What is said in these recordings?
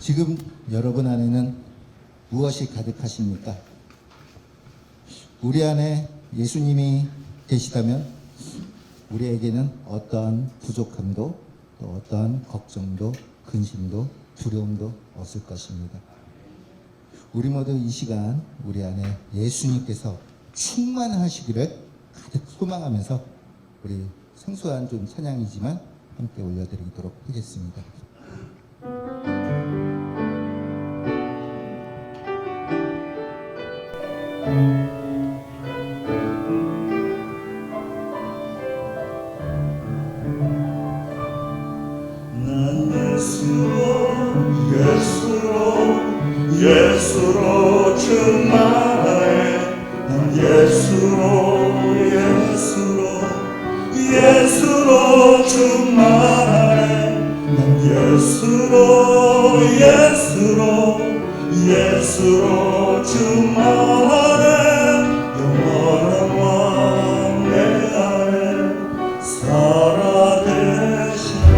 지금 여러분 안에는 무엇이 가득하십니까? 우리 안에 예수님이 계시다면 우리에게는 어떠한 부족함도 또 어떠한 걱정도 근심도 두려움도 없을 것입니다. 우리 모두 이 시간 우리 안에 예수님께서 충만하시기를 가득 소망하면서 우리 생소한 좀 찬양이지만 함께 올려드리도록 하겠습니다. 난 예수로 충만해. 난 예수로 충만해. 난 예수로 충만해. 영원한 왕 내 안에 살아계시네.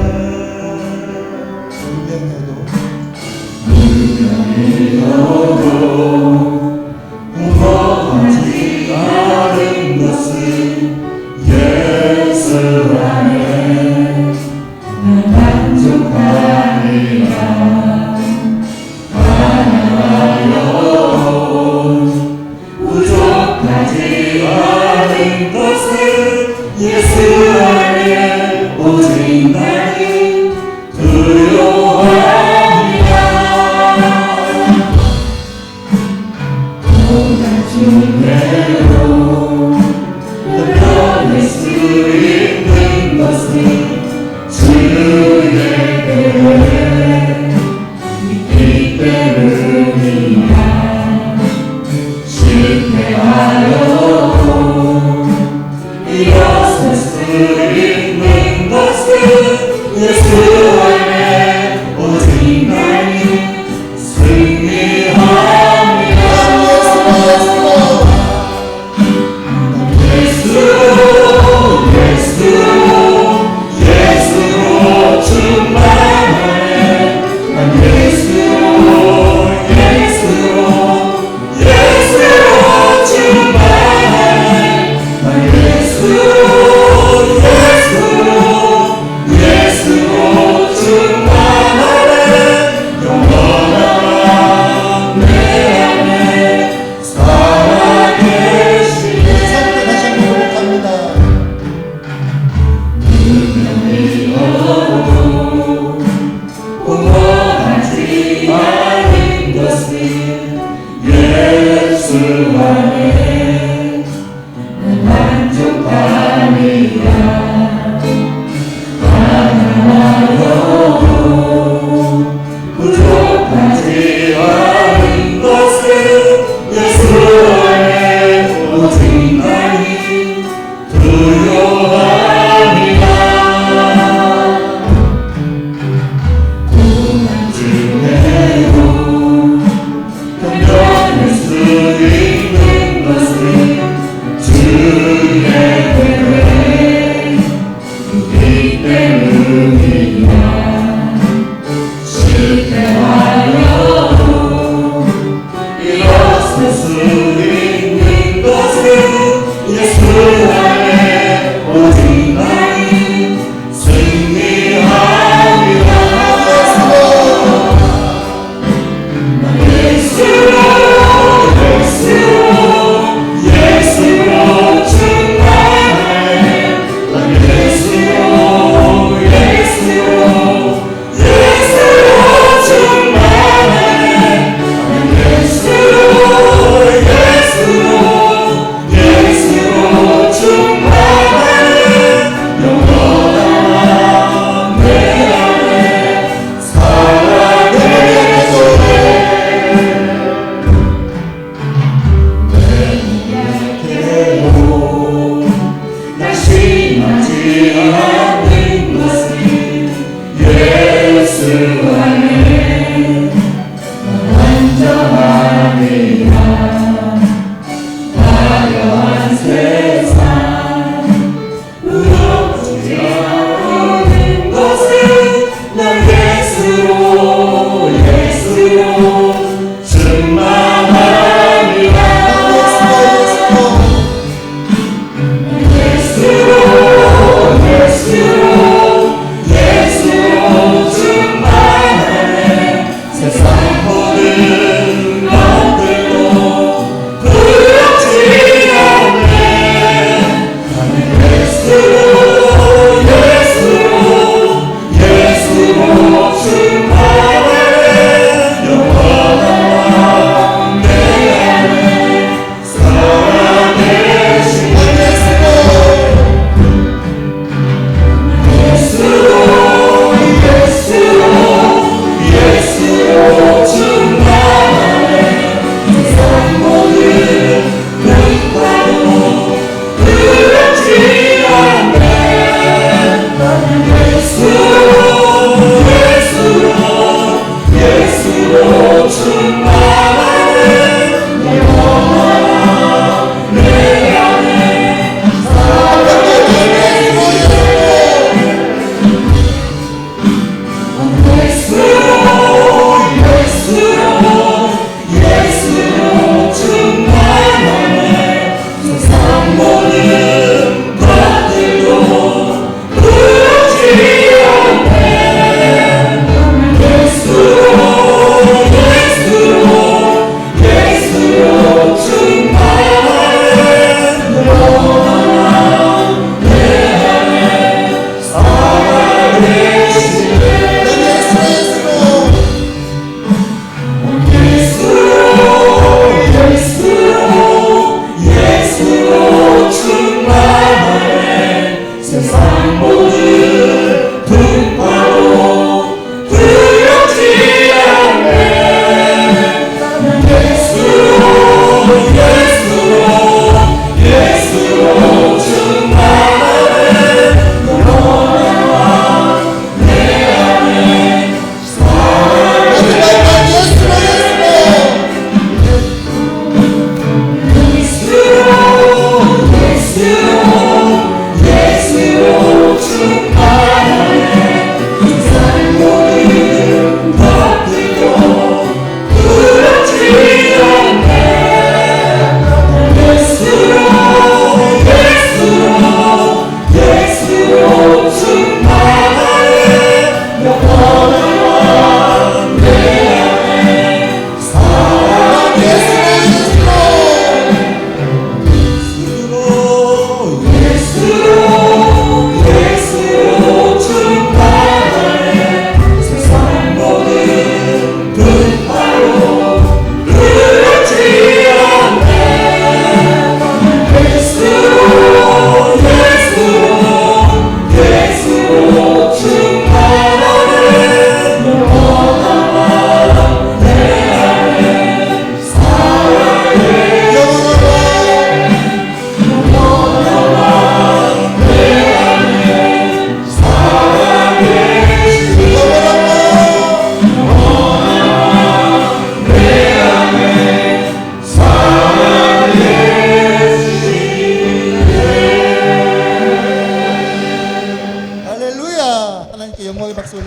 분명히도 공허하지 않은 것은 예수 안에 난 만족하리라. 부족하지 않은 것은 예수 안에 오직 나는 두려워합니다. 온갖 중대로 변할 수 있는 것은 주에게 있기 때문이야. 실패하여도 일어설 수 있는 것은 예수 안에 오직 나는 승리합니다. 예수로 충만해.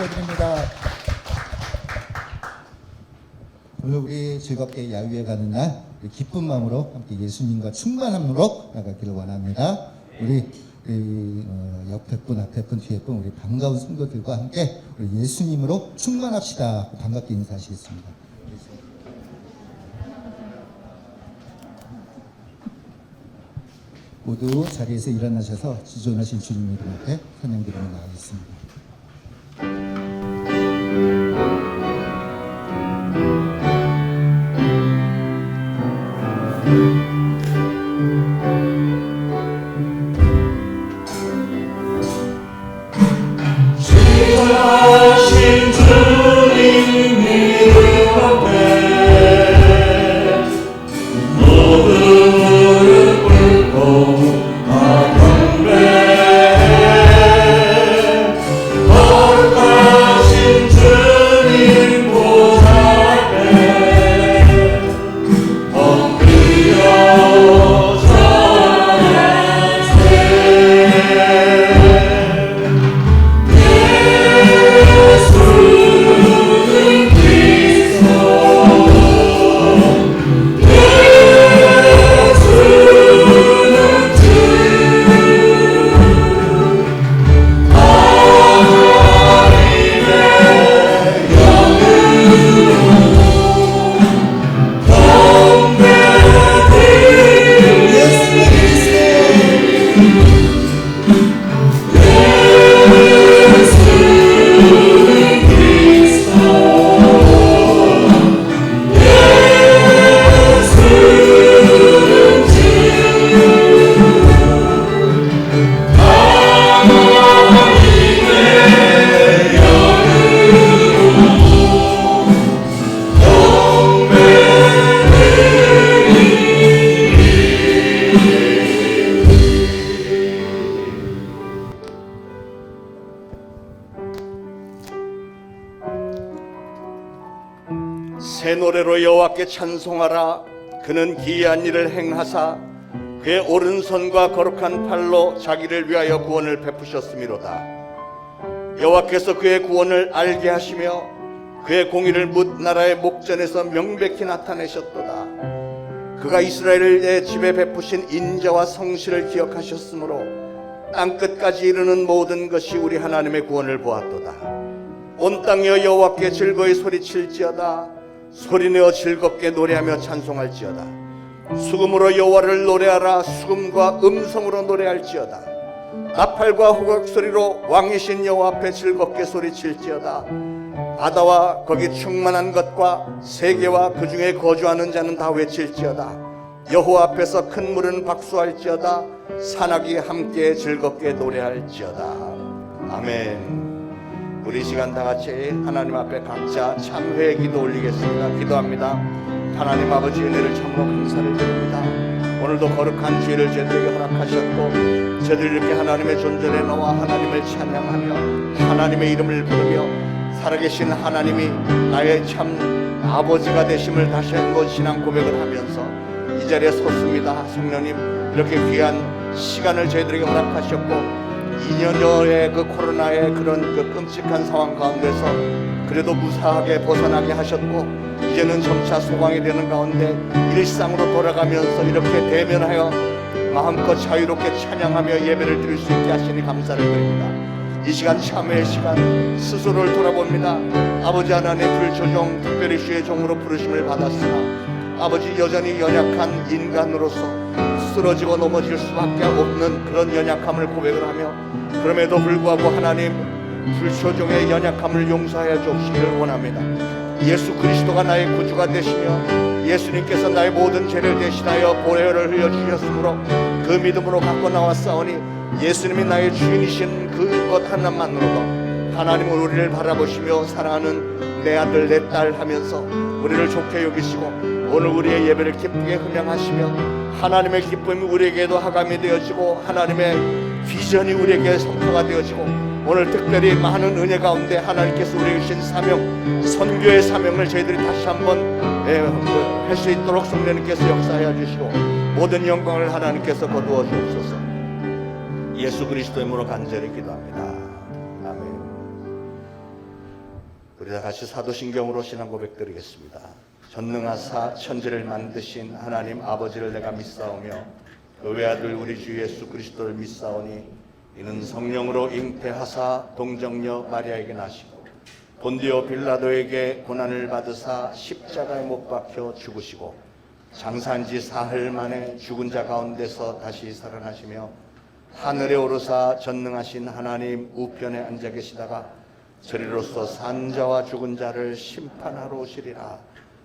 드립니다. 오늘 우리 즐겁게 야유회 가는 날 우리 기쁜 마음으로 함께 예수님과 충만함으로 나가기를 원합니다. 우리 옆에 분, 앞에 분, 뒤에 분 우리 반가운 성도들과 함께 우리 예수님으로 충만합시다. 반갑게 인사하시겠습니다. 모두 자리에서 일어나셔서 지존하신 주님 이름 앞에 찬양드리며 나가겠습니다. 지존하신 주님 이름 앞에 모두 무릎 꿇고 거룩하신 주님 보좌 앞에 엎드려 절하세. 예수는 그리스도, 예수는 주, 새 노래로 여호와께 찬송하라. 그는 기이한 일을 행하사 그의 오른손과 거룩한 팔로 자기를 위하여 구원을 베푸셨음이로다. 여호와께서 그의 구원을 알게 하시며 그의 공의를 뭇 나라의 목전에서 명백히 나타내셨도다. 그가 이스라엘의 집에 베푸신 인자와 성실을 기억하셨으므로 땅끝까지 이르는 모든 것이 우리 하나님의 구원을 보았도다. 온 땅이여 여호와께 즐거이 소리칠지어다. 소리내어 즐겁게 노래하며 찬송할지어다. 수금으로 여호와를 노래하라. 수금과 음성으로 노래할지어다. 나팔과 호각 소리로 왕이신 여호와 앞에 즐겁게 소리칠지어다. 바다와 거기 충만한 것과 세계와 그 중에 거주하는 자는 다 외칠지어다. 여호와 앞에서 큰 물은 박수할지어다. 산악이 함께 즐겁게 노래할지어다. 아멘. 우리 시간 다 같이 하나님 앞에 각자 참회의 기도 올리겠습니다. 기도합니다. 하나님 아버지 은혜를 참으로 감사를 드립니다. 오늘도 거룩한 주일을 저희들에게 허락하셨고 저희들 이렇게 하나님의 존전에 나와 하나님을 찬양하며 하나님의 이름을 부르며 살아계신 하나님이 나의 참 아버지가 되심을 다시 한번 신앙 고백을 하면서 이 자리에 섰습니다. 성령님, 이렇게 귀한 시간을 저희들에게 허락하셨고 2년 전의 그 코로나의 그런 그 끔찍한 상황 가운데서 그래도 무사하게 벗어나게 하셨고 이제는 점차 소강이 되는 가운데 일상으로 돌아가면서 이렇게 대면하여 마음껏 자유롭게 찬양하며 예배를 드릴 수 있게 하시니 감사를 드립니다. 이 시간 참회의 시간, 스스로를 돌아봅니다. 아버지 하나님, 불조종 특별히 주의 종으로 부르심을 받았으나 아버지 여전히 연약한 인간으로서 쓰러지고 넘어질 수밖에 없는 그런 연약함을 고백을 하며 그럼에도 불구하고 하나님, 불조종의 연약함을 용서하여 주시기를 원합니다. 예수 그리스도가 나의 구주가 되시며 예수님께서 나의 모든 죄를 대신하여 보혈을 흘려주셨으므로 그 믿음으로 갖고 나왔사오니 예수님이 나의 주인이신 그것 하나만으로도 하나님은 우리를 바라보시며 사랑하는 내 아들 내 딸 하면서 우리를 좋게 여기시고 오늘 우리의 예배를 기쁘게 흠양하시며 하나님의 기쁨이 우리에게도 하감이 되어지고 하나님의 비전이 우리에게 선포가 되어지고 오늘 특별히 많은 은혜 가운데 하나님께서 우리에게 주신 사명, 선교의 사명을 저희들이 다시 한번 할 수 있도록 성령님께서 역사하여 주시고 모든 영광을 하나님께서 거두어 주옵소서. 예수 그리스도의 이름으로 간절히 기도합니다. 아멘. 우리 다 같이 사도신경으로 신앙 고백드리겠습니다. 전능하사 천지를 만드신 하나님 아버지를 내가 믿사오며 그 외아들 우리 주 예수 그리스도를 믿사오니 이는 성령으로 잉태하사 동정녀 마리아에게 나시고 본디오 빌라도에게 고난을 받으사 십자가에 못 박혀 죽으시고 장사한 지 사흘 만에 죽은 자 가운데서 다시 살아나시며 하늘에 오르사 전능하신 하나님 우편에 앉아 계시다가 저리로서 산 자와 죽은 자를 심판하러 오시리라.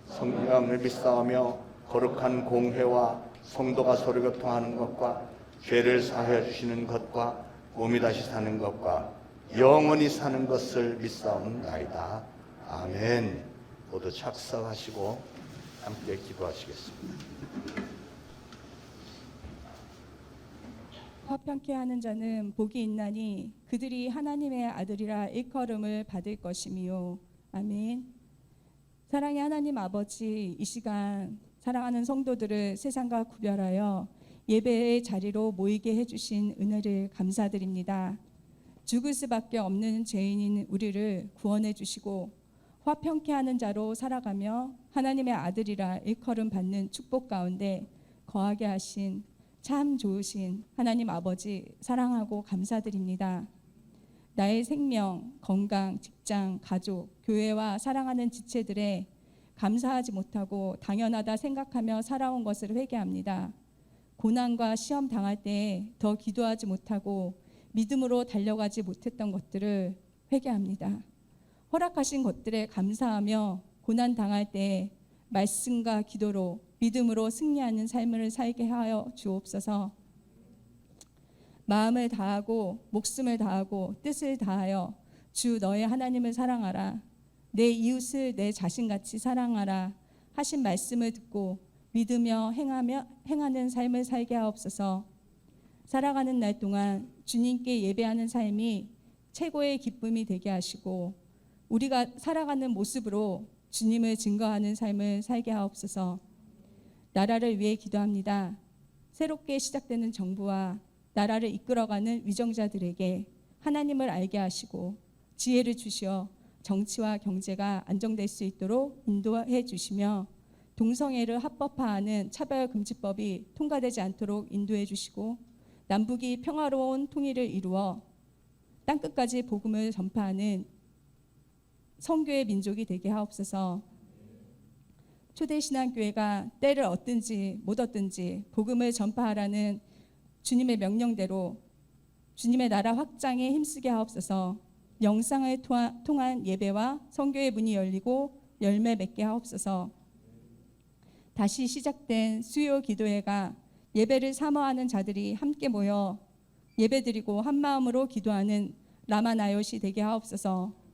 성령을 믿사오며 거룩한 공회와 성도가 서로 교통하는 것과 죄를 사하여 주시는 것과 몸이 다시 사는 것과 영원히 사는 것을 믿사옵나이다. 아멘. 모두 착석하시고 함께 기도하시겠습니다. 화평케 하는 자는 복이 있나니 그들이 하나님의 아들이라 일컬음을 받을 것이미요. 아멘. 사랑의 하나님 아버지, 이 시간 사랑하는 성도들을 세상과 구별하여 예배의 자리로 모이게 해주신 은혜를 감사드립니다. 죽을 수밖에 없는 죄인인 우리를 구원해 주시고 화평케 하는 자로 살아가며 하나님의 아들이라 일컬음 받는 축복 가운데 거하게 하신 참 좋으신 하나님 아버지 사랑하고 감사드립니다. 나의 생명, 건강, 직장, 가족, 교회와 사랑하는 지체들에 감사하지 못하고 당연하다 생각하며 살아온 것을 회개합니다. 고난과 시험 당할 때에 더 기도하지 못하고 믿음으로 달려가지 못했던 것들을 회개합니다. 허락하신 것들에 감사하며 고난 당할 때에 말씀과 기도로 믿음으로 승리하는 삶을 살게 하여 주옵소서. 마음을 다하고 목숨을 다하고 뜻을 다하여 주 너의 하나님을 사랑하라. 내 이웃을 내 자신같이 사랑하라 하신 말씀을 듣고 믿으며 행하는 삶을 살게 하옵소서. 살아가는 날 동안 주님께 예배하는 삶이 최고의 기쁨이 되게 하시고 우리가 살아가는 모습으로 주님을 증거하는 삶을 살게 하옵소서. 나라를 위해 기도합니다. 새롭게 시작되는 정부와 나라를 이끌어가는 위정자들에게 하나님을 알게 하시고 지혜를 주시어 정치와 경제가 안정될 수 있도록 인도해 주시며 동성애를 합법화하는 차별금지법이 통과되지 않도록 인도해 주시고 남북이 평화로운 통일을 이루어 땅끝까지 복음을 전파하는 선교의 민족이 되게 하옵소서. 초대신앙교회가 때를 얻든지 못 얻든지 복음을 전파하라는 주님의 명령대로 주님의 나라 확장에 힘쓰게 하옵소서. 영상을 통한 예배와 선교의 문이 열리고 열매 맺게 하옵소서. 다시 시작된 수요 기도회가 예배를 사모하는 자들이 함께 모여 예배드리고 한마음으로 기도하는 라마나요시 되게 하옵소서.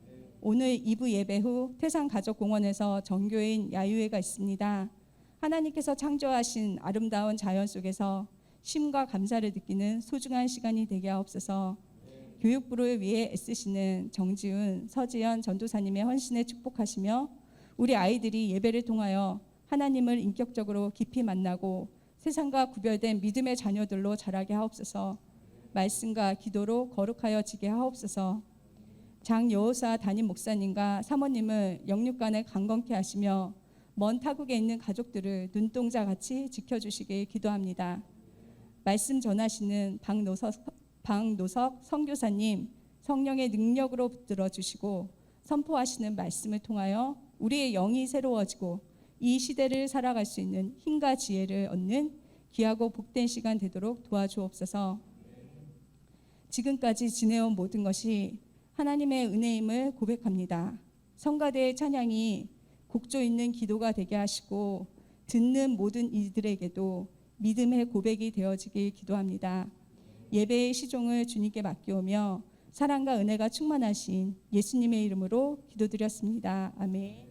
오늘 2부 예배 후 태산가족공원에서 정교인 야유회가 있습니다. 하나님께서 창조하신 아름다운 자연 속에서 쉼과 감사를 느끼는 소중한 시간이 되게 하옵소서. 교육부를 위해 애쓰시는 정지훈, 서지연 전도사님의 헌신에 축복하시며 우리 아이들이 예배를 통하여 하나님을 인격적으로 깊이 만나고 세상과 구별된 믿음의 자녀들로 자라게 하옵소서. 말씀과 기도로 거룩하여 지게 하옵소서. 장여호사 담임 목사님과 사모님을 영육간에 강건케 하시며 먼 타국에 있는 가족들을 눈동자같이 지켜주시길 기도합니다. 말씀 전하시는 박노석 선교사님 성령의 능력으로 붙들어 주시고 선포하시는 말씀을 통하여 우리의 영이 새로워지고 이 시대를 살아갈 수 있는 힘과 지혜를 얻는 귀하고 복된 시간 되도록 도와주옵소서. 지금까지 지내온 모든 것이 하나님의 은혜임을 고백합니다. 성가대의 찬양이 곡조 있는 기도가 되게 하시고 듣는 모든 이들에게도 믿음의 고백이 되어지길 기도합니다. 예배의 시종을 주님께 맡겨오며 사랑과 은혜가 충만하신 예수님의 이름으로 기도드렸습니다. 아멘.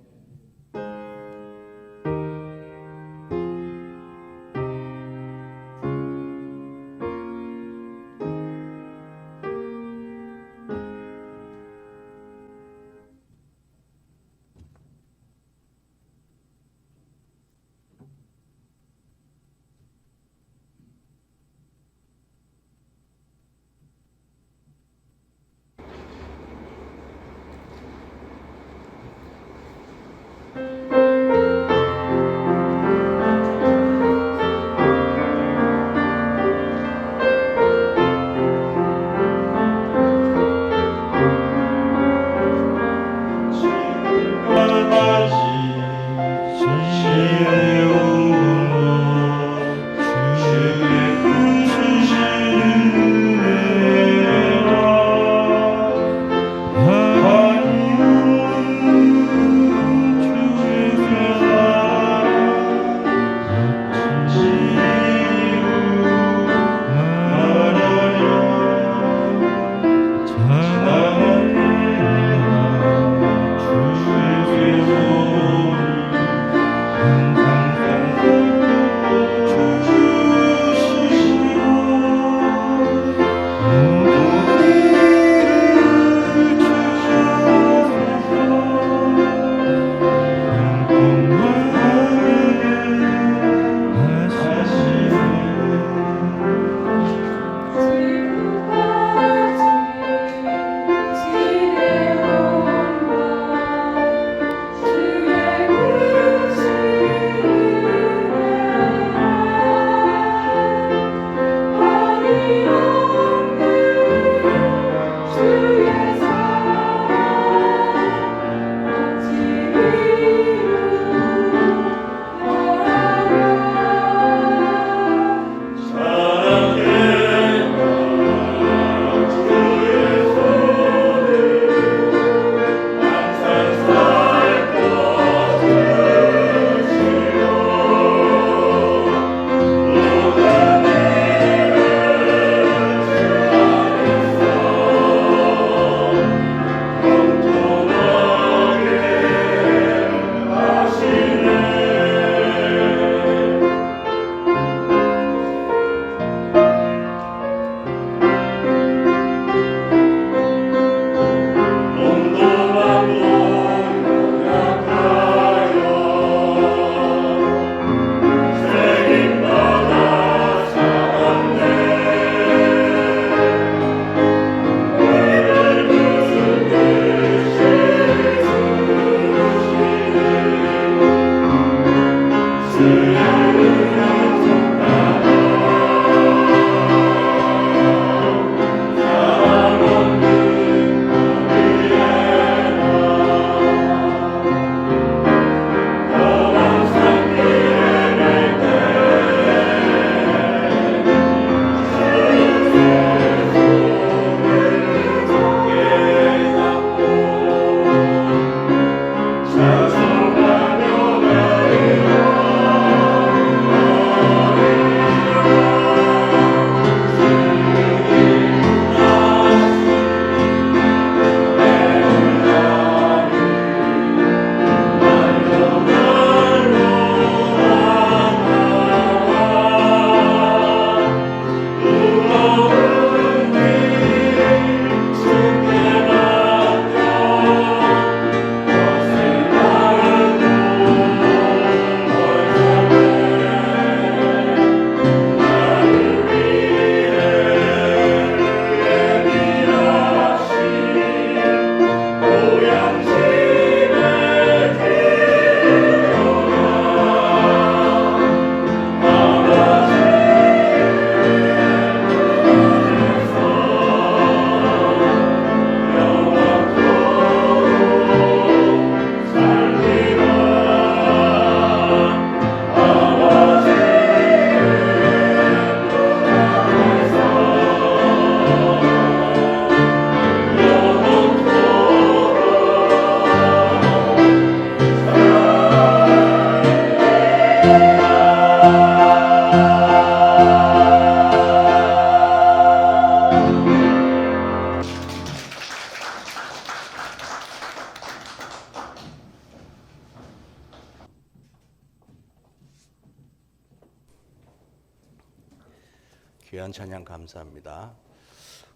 귀한 찬양 감사합니다.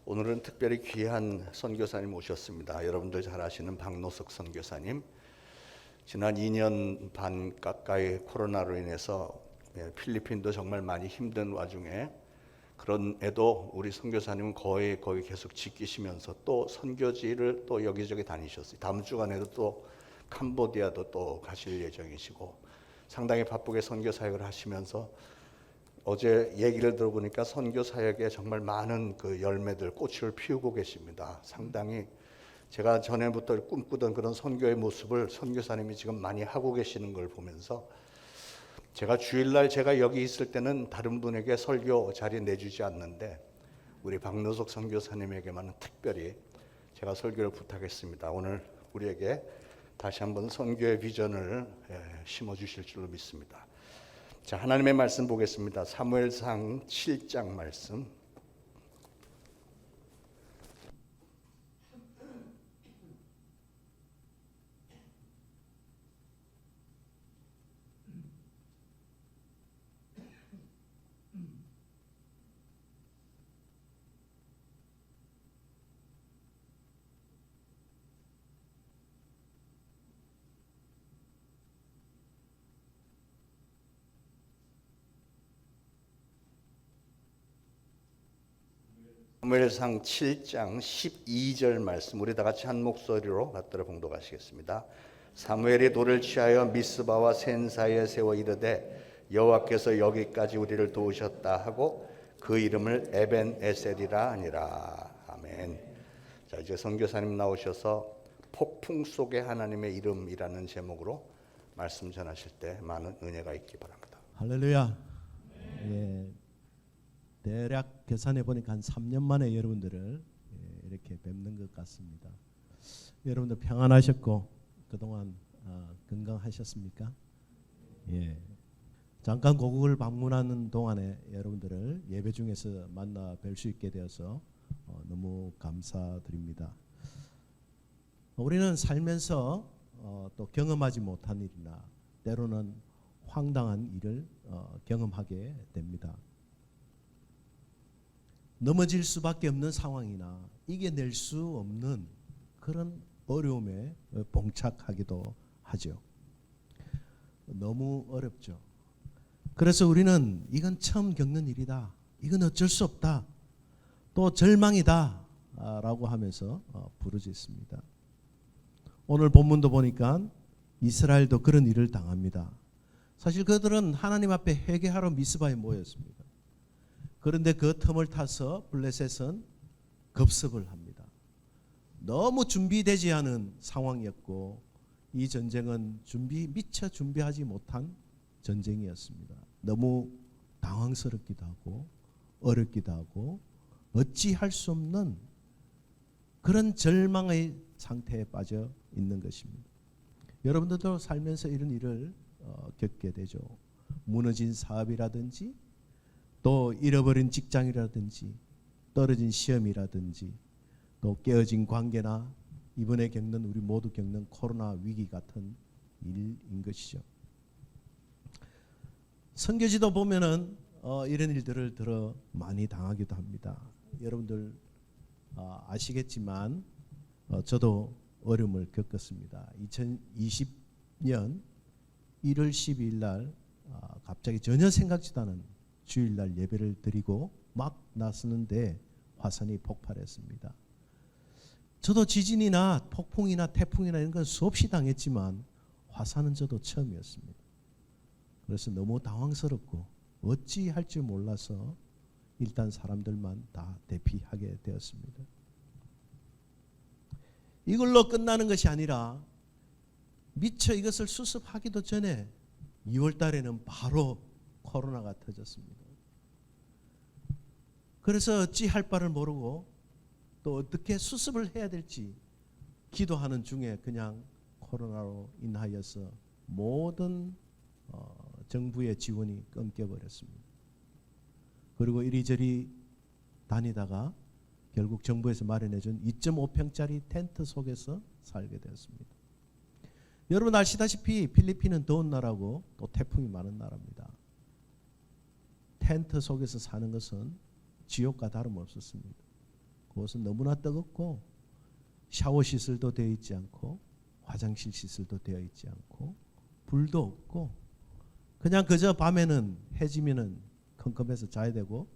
오늘은 특별히 귀한 선교사님 오셨습니다. 여러분들 잘 아시는 박노석 선교사님. 지난 2년 반 가까이 코로나로 인해서 필리핀도 정말 많이 힘든 와중에 그런 애도 우리 선교사님은 거의 계속 지키시면서 또 선교지를 또 여기저기 다니셨어요. 다음 주간에도 또 캄보디아도 또 가실 예정이시고 상당히 바쁘게 선교 사역을 하시면서 어제 얘기를 들어보니까 선교 사역에 정말 많은 그 열매들, 꽃을 피우고 계십니다. 상당히 제가 전에부터 꿈꾸던 그런 선교의 모습을 선교사님이 지금 많이 하고 계시는 걸 보면서 제가 주일날 제가 여기 있을 때는 다른 분에게 설교 자리 내주지 않는데 우리 박노석 선교사님에게만 특별히 제가 설교를 부탁했습니다. 오늘 우리에게 다시 한번 선교의 비전을 심어주실 줄로 믿습니다. 자, 하나님의 말씀 보겠습니다. 사무엘상 7장 말씀. 사무엘상 7장 12절 말씀 우리 다 같이 한 목소리로 받들어 봉독하시겠습니다. 사무엘이 돌을 취하여 미스바와 센 사이에 세워 이르되 여호와께서 여기까지 우리를 도우셨다 하고 그 이름을 에벤 에셀이라 하니라. 아멘. 자, 이제 선교사님 나오셔서 폭풍 속의 하나님의 이름이라는 제목으로 말씀 전하실 때 많은 은혜가 있기 바랍니다. 할렐루야. 예, 대략 계산해 보니까 한 3년 만에 여러분들을 이렇게 뵙는 것 같습니다. 여러분들 평안하셨고 그동안 건강하셨습니까? 예. 잠깐 고국을 방문하는 동안에 여러분들을 예배 중에서 만나 뵐 수 있게 되어서 너무 감사드립니다. 우리는 살면서 또 경험하지 못한 일이나 때로는 황당한 일을 경험하게 됩니다. 넘어질 수밖에 없는 상황이나 이겨낼 수 없는 그런 어려움에 봉착하기도 하죠. 너무 어렵죠. 그래서 우리는 이건 처음 겪는 일이다. 이건 어쩔 수 없다. 또 절망이다. 라고 하면서 부르짖습니다. 오늘 본문도 보니까 이스라엘도 그런 일을 당합니다. 사실 그들은 하나님 앞에 회개하러 미스바에 모였습니다. 그런데 그 틈을 타서 블레셋은 급습을 합니다. 너무 준비되지 않은 상황이었고 이 전쟁은 미처 준비하지 못한 전쟁이었습니다. 너무 당황스럽기도 하고 어렵기도 하고 어찌할 수 없는 그런 절망의 상태에 빠져 있는 것입니다. 여러분들도 살면서 이런 일을 겪게 되죠. 무너진 사업이라든지 또 잃어버린 직장이라든지 떨어진 시험이라든지 또 깨어진 관계나 이번에 겪는 우리 모두 겪는 코로나 위기 같은 일인 것이죠. 선교지도 보면은 이런 일들을 들어 많이 당하기도 합니다. 여러분들 아시겠지만 저도 어려움을 겪었습니다. 2020년 1월 12일 날 갑자기 전혀 생각지도 않은 주일날 예배를 드리고 막 나서는데 화산이 폭발했습니다. 저도 지진이나 폭풍이나 태풍이나 이런 건 수없이 당했지만 화산은 저도 처음이었습니다. 그래서 너무 당황스럽고 어찌할 줄 몰라서 일단 사람들만 다 대피하게 되었습니다. 이걸로 끝나는 것이 아니라 미처 이것을 수습하기도 전에 2월 달에는 바로 코로나가 터졌습니다. 그래서 어찌할 바를 모르고 또 어떻게 수습을 해야 될지 기도하는 중에 그냥 코로나로 인하여서 모든 정부의 지원이 끊겨버렸습니다. 그리고 이리저리 다니다가 결국 정부에서 마련해준 2.5평짜리 텐트 속에서 살게 되었습니다. 여러분 아시다시피 필리핀은 더운 나라고 또 태풍이 많은 나라입니다. 텐트 속에서 사는 것은 지옥과 다름없었습니다. 그것은 너무나 뜨겁고 샤워 시설도 되어 있지 않고 화장실 시설도 되어 있지 않고 불도 없고 그냥 그저 밤에는 해지면은 컴컴해서 자야 되고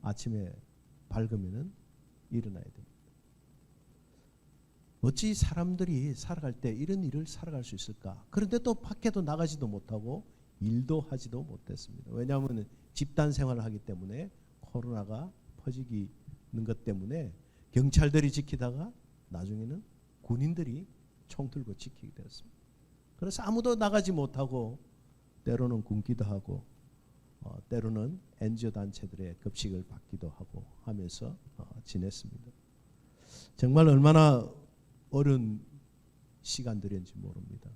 아침에 밝으면은 일어나야 됩니다. 어찌 사람들이 살아갈 때 이런 일을 살아갈 수 있을까? 그런데 또 밖에도 나가지도 못하고 일도 하지도 못했습니다. 왜냐하면 집단 생활을 하기 때문에 코로나가 퍼지는 것 때문에 경찰들이 지키다가 나중에는 군인들이 총 들고 지키게 되었습니다. 그래서 아무도 나가지 못하고 때로는 굶기도 하고 때로는 NGO 단체들의 급식을 받기도 하고 하면서 지냈습니다. 정말 얼마나 어려운 시간들인지 모릅니다.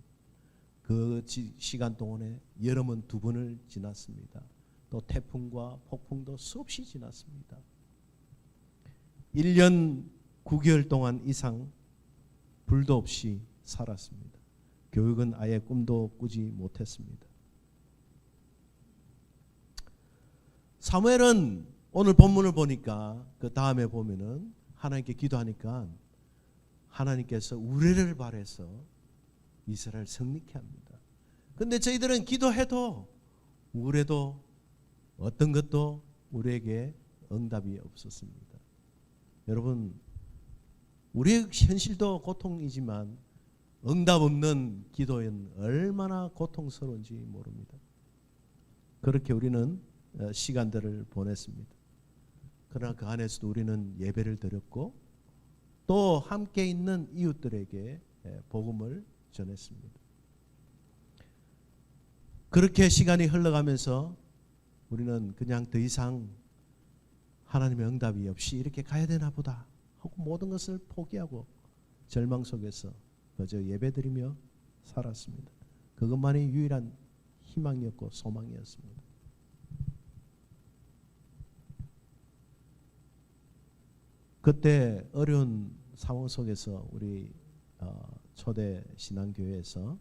그 시간 동안에 여름은 2번을 지났습니다. 또 태풍과 폭풍도 수없이 지났습니다. 1년 9개월 동안 이상 불도 없이 살았습니다. 교육은 아예 꿈도 꾸지 못했습니다. 사무엘은 오늘 본문을 보니까 그 다음에 보면은 하나님께 기도하니까 하나님께서 우레를 발해서 이스라엘 승리케 합니다. 근데 저희들은 기도해도 우레도 어떤 것도 우리에게 응답이 없었습니다. 여러분, 우리의 현실도 고통이지만 응답 없는 기도는 얼마나 고통스러운지 모릅니다. 그렇게 우리는 시간들을 보냈습니다. 그러나 그 안에서도 우리는 예배를 드렸고 또 함께 있는 이웃들에게 복음을 전했습니다. 그렇게 시간이 흘러가면서 우리는 그냥 더 이상 하나님의 응답이 없이 이렇게 가야 되나 보다 하고 모든 것을 포기하고 절망 속에서 그저 예배드리며 살았습니다. 그것만이 유일한 희망이었고 소망이었습니다. 그때 어려운 상황 속에서 우리 초대 신앙교회에서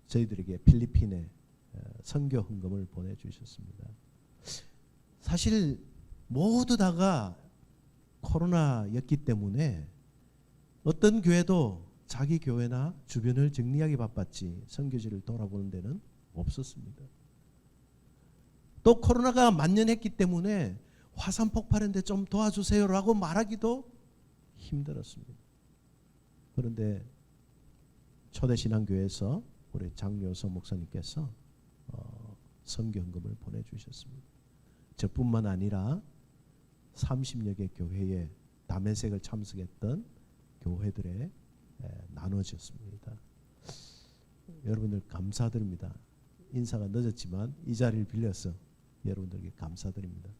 저희들에게 필리핀에 선교 헌금을 보내주셨습니다. 사실 모두 다가 코로나였기 때문에 어떤 교회도 자기 교회나 주변을 정리하기 바빴지 선교지를 돌아보는 데는 없었습니다. 또 코로나가 만연했기 때문에 화산 폭발인데 좀 도와주세요라고 말하기도 힘들었습니다. 그런데 초대신앙교회에서 우리 장요서 목사님께서 선교헌금을 보내주셨습니다. 저뿐만 아니라 30여 개 교회에 담회색을 참석했던 교회들에 나눠졌습니다. 여러분들 감사드립니다. 인사가 늦었지만 이 자리를 빌려서 여러분들에게 감사드립니다.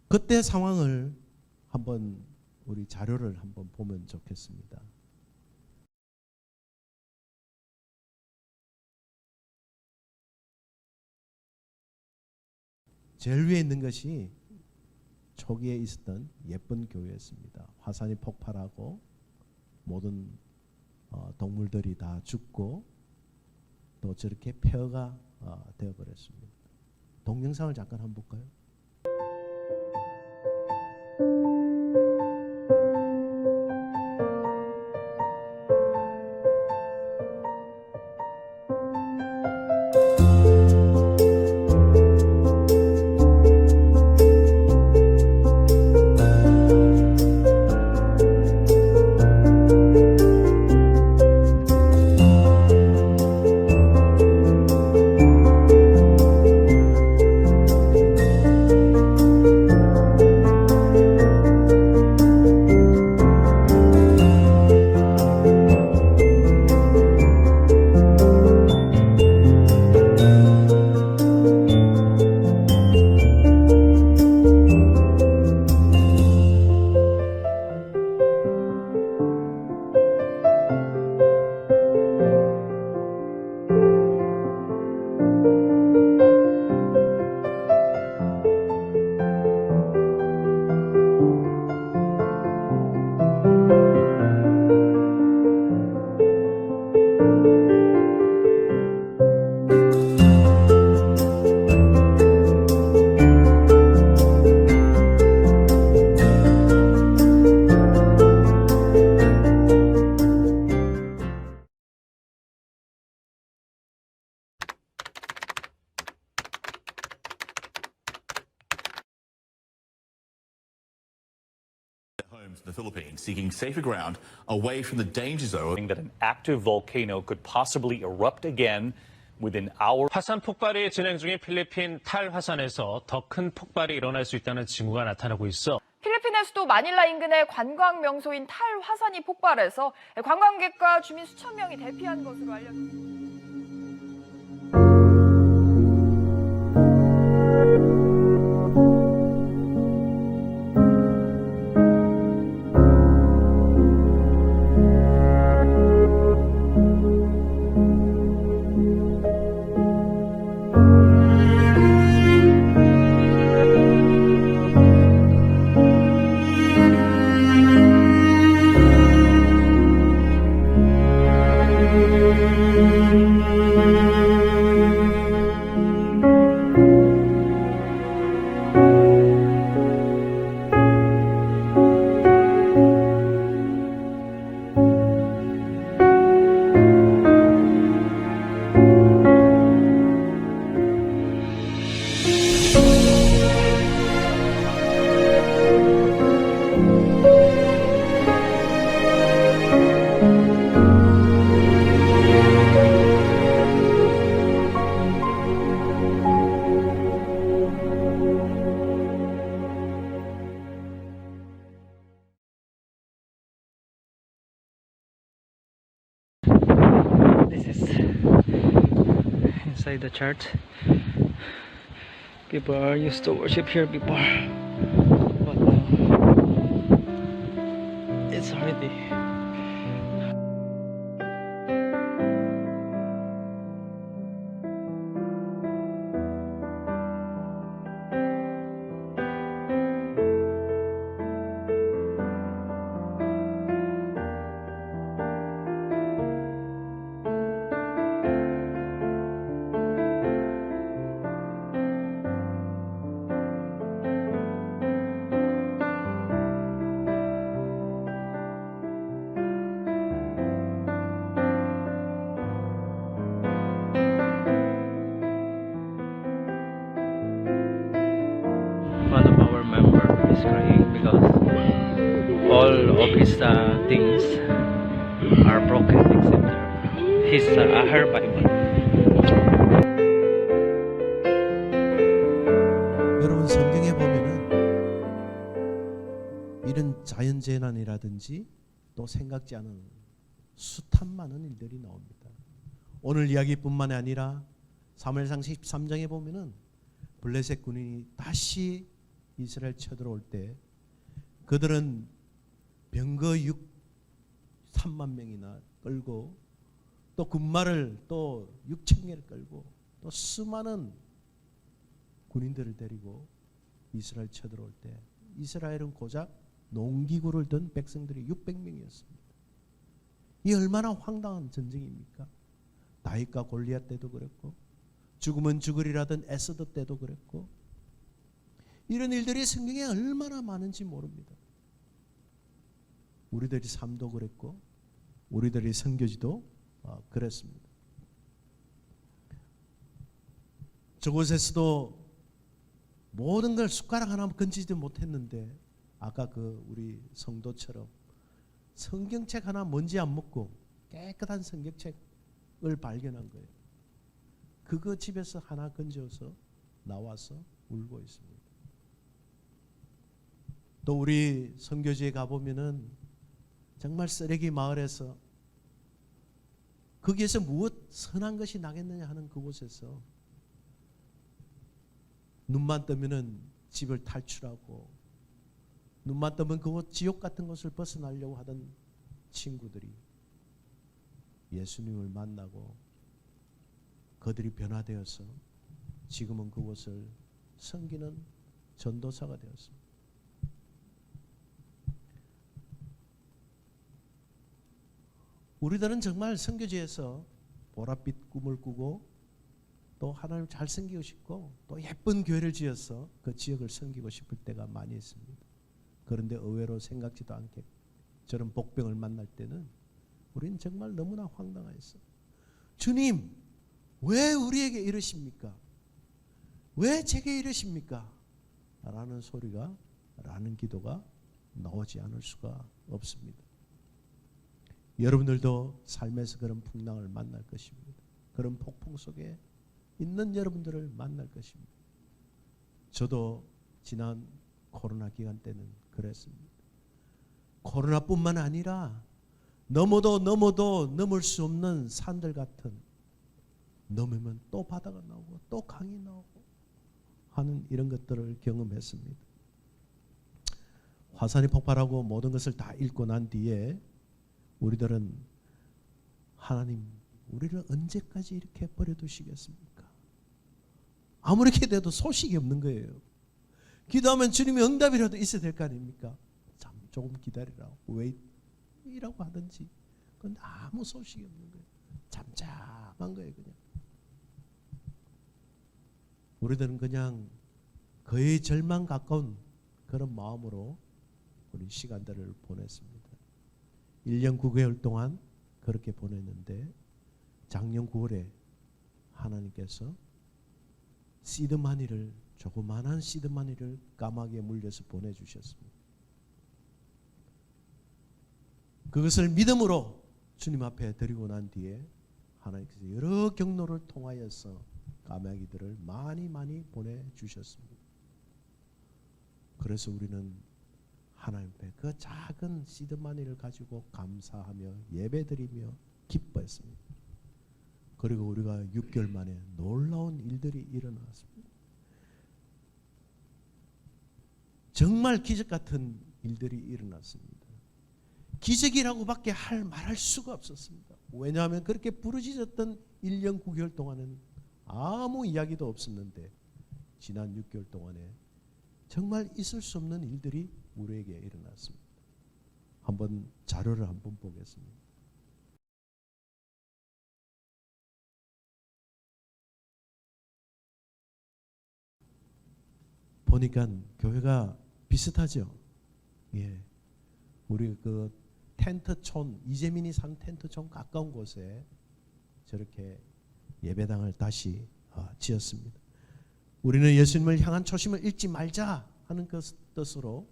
그때 상황을 한번 우리 자료를 한번 보면 좋겠습니다. 제일 위에 있는 것이 초기에 있었던 예쁜 교회였습니다. 화산이 폭발하고 모든 동물들이 다 죽고 또 저렇게 폐허가 되어버렸습니다. 동영상을 잠깐 한번 볼까요? Homes in the Philippines seeking safer ground away from the danger zone. that an active volcano could possibly erupt again within hours. 화산 폭발이 진행 중인 필리핀 탈화산에서 더 큰 폭발이 일어날 수 있다는 징후가 나타나고 있어. 필리핀의 수도 마닐라 인근의 관광 명소인 탈 화산이 폭발해서 관광객과 주민 수천 명이 대피한 것으로 알려졌습니다. This is inside the church. People are used to worship here before, but now it's already one of our member is crying because all of his things are broken except her Bible. 여러분 성경에 보면은 이런 자연재난이라든지 또 생각지 않은 숱한 많은 일들이 나옵니다. 오늘 이야기뿐만 아니라 사무엘상 13장에 보면은 블레셋 군인이 다시 이스라엘 쳐들어올 때 그들은 병거 3만 명이나 끌고 또 군마를 또 6천 개를 끌고 또 수많은 군인들을 데리고 이스라엘 쳐들어올 때 이스라엘은 고작 농기구를 든 백성들이 600명이었습니다. 이 얼마나 황당한 전쟁입니까? 다윗과 골리앗 때도 그랬고 죽으면 죽으리라던 에스더 때도 그랬고 이런 일들이 성경에 얼마나 많은지 모릅니다. 우리들의 삶도 그랬고 우리들의 선교지도 그랬습니다. 저곳에서도 모든 걸 숟가락 하나 건지지 못했는데 아까 그 우리 성도처럼 성경책 하나 먼지 안 묻고 깨끗한 성경책을 발견한 거예요. 그거 집에서 하나 건져서 나와서 울고 있습니다. 또 우리 선교지에 가보면은 정말 쓰레기 마을에서 거기에서 무엇 선한 것이 나겠느냐 하는 그곳에서 눈만 뜨면은 집을 탈출하고 눈만 뜨면 그곳 지옥 같은 곳을 벗어나려고 하던 친구들이 예수님을 만나고 그들이 변화되어서 지금은 그곳을 섬기는 전도사가 되었습니다. 우리들은 정말 선교지에서 보랏빛 꿈을 꾸고 또 하나님 잘 섬기고 싶고 또 예쁜 교회를 지어서 그 지역을 섬기고 싶을 때가 많이 있습니다. 그런데 의외로 생각지도 않게 저런 복병을 만날 때는 우리는 정말 너무나 황당했어요. 주님, 왜 우리에게 이러십니까? 왜 제게 이러십니까? 라는 소리가, 라는 기도가 나오지 않을 수가 없습니다. 여러분들도 삶에서 그런 풍랑을 만날 것입니다. 그런 폭풍 속에 있는 여러분들을 만날 것입니다. 저도 지난 코로나 기간 때는 그랬습니다. 코로나뿐만 아니라 넘어도 넘을 수 없는 산들 같은, 넘으면 또 바다가 나오고 또 강이 나오고 하는 이런 것들을 경험했습니다. 화산이 폭발하고 모든 것을 다 잃고 난 뒤에 우리들은 하나님, 우리를 언제까지 이렇게 버려두시겠습니까? 아무렇게 돼도 소식이 없는 거예요. 기도하면 주님의 응답이라도 있어야 될 거 아닙니까? 참 조금 기다리라고, 웨이트이라고 하든지. 그런데 아무 소식이 없는 거예요. 잠잠한 거예요, 그냥. 우리들은 그냥 거의 절망 가까운 그런 마음으로 우리 시간들을 보냈습니다. 1년 9개월 동안 그렇게 보냈는데 작년 9월에 하나님께서 시드마니를, 조그만한 시드마니를 까마귀에 물려서 보내주셨습니다. 그것을 믿음으로 주님 앞에 드리고 난 뒤에 하나님께서 여러 경로를 통하여서 까마귀들을 많이 보내주셨습니다. 그래서 우리는 하나님 앞에 그 작은 시드마니를 가지고 감사하며 예배드리며 기뻐했습니다. 그리고 우리가 6개월 만에 놀라운 일들이 일어났습니다. 정말 기적 같은 일들이 일어났습니다. 기적이라고밖에 말할 수가 없었습니다. 왜냐하면 그렇게 부르짖었던 1년 9개월 동안은 아무 이야기도 없었는데 지난 6개월 동안에 정말 있을 수 없는 일들이 우리에게 일어났습니다. 한번 자료를 한번 보겠습니다. 보니까 교회가 비슷하죠. 예, 우리 그 텐트촌, 이재민이 산 텐트촌 가까운 곳에 저렇게 예배당을 다시 지었습니다. 우리는 예수님을 향한 초심을 잃지 말자 하는 그 뜻으로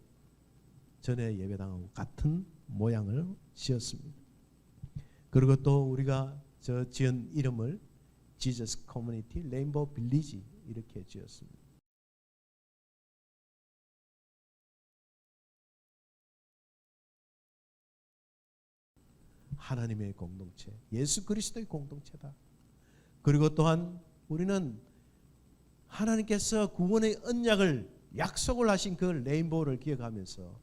전에 예배당하고 같은 모양을 지었습니다. 그리고 또 우리가 저 지은 이름을 Jesus Community Rainbow Village 이렇게 지었습니다. 하나님의 공동체, 예수 그리스도의 공동체다. 그리고 또한 우리는 하나님께서 구원의 언약을 약속을 하신 그 레인보우를 기억하면서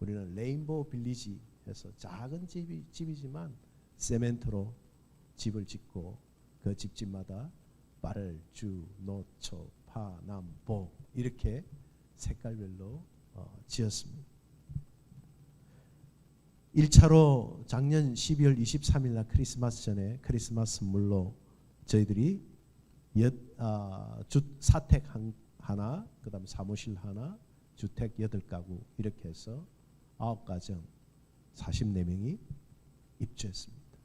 우리는 레인보우 빌리지 해서 작은 집이지만 세멘트로 집을 짓고 그 집집마다 빨, 주, 노초, 파, 남, 보 이렇게 색깔별로 지었습니다. 1차로 작년 12월 23일 날 크리스마스 전에 크리스마스 선물로 저희들이 사택 하나, 그 다음 사무실 하나, 주택 8가구 이렇게 해서 9가정 44명이 입주했습니다.